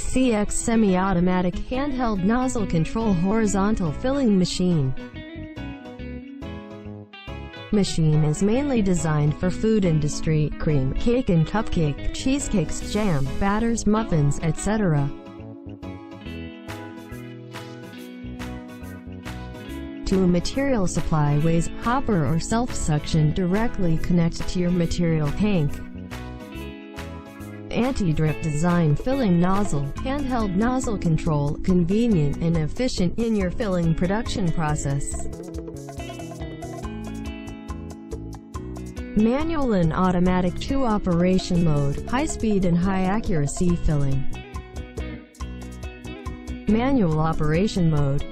CX semi-automatic handheld nozzle control horizontal filling machine. Machine is mainly designed for food industry, cream, cake and cupcake, cheesecakes, jam, batters, muffins, etc. To a material supply ways, hopper or self-suction directly connect to your material tank. Anti-drip design filling nozzle, handheld nozzle control, convenient and efficient in your filling production process. Manual and automatic 2 operation mode, high speed and high accuracy filling. Manual operation mode.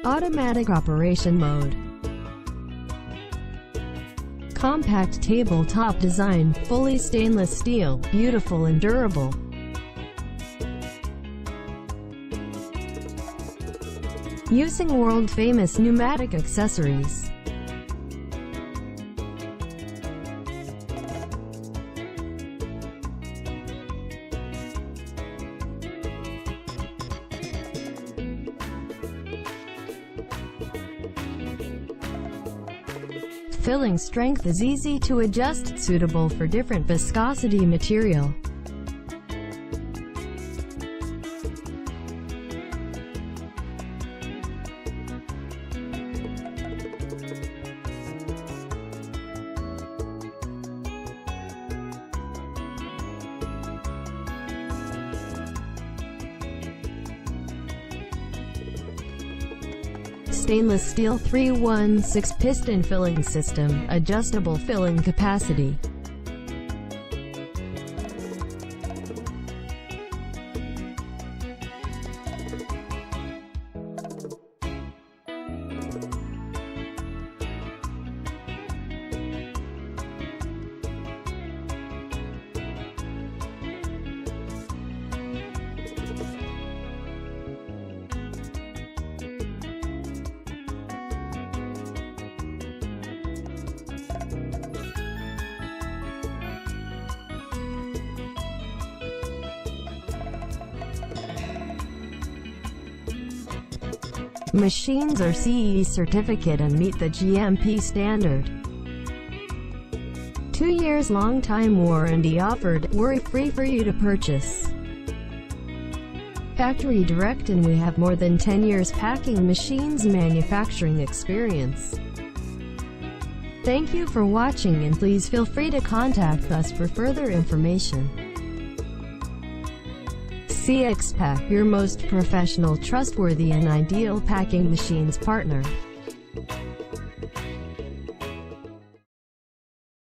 Automatic operation mode. Compact tabletop design, fully stainless steel, beautiful and durable. Using world-famous pneumatic accessories. Filling strength is easy to adjust, suitable for different viscosity material. Stainless steel 316 piston filling system, adjustable filling capacity. Machines are CE certificate and meet the GMP standard. 2 years long time warranty offered, worry-free for you to purchase. Factory direct, and we have more than 10 years packing machines manufacturing experience. Thank you for watching, and please feel free to contact us for further information. CX Pack, your most professional, trustworthy and ideal packing machines partner.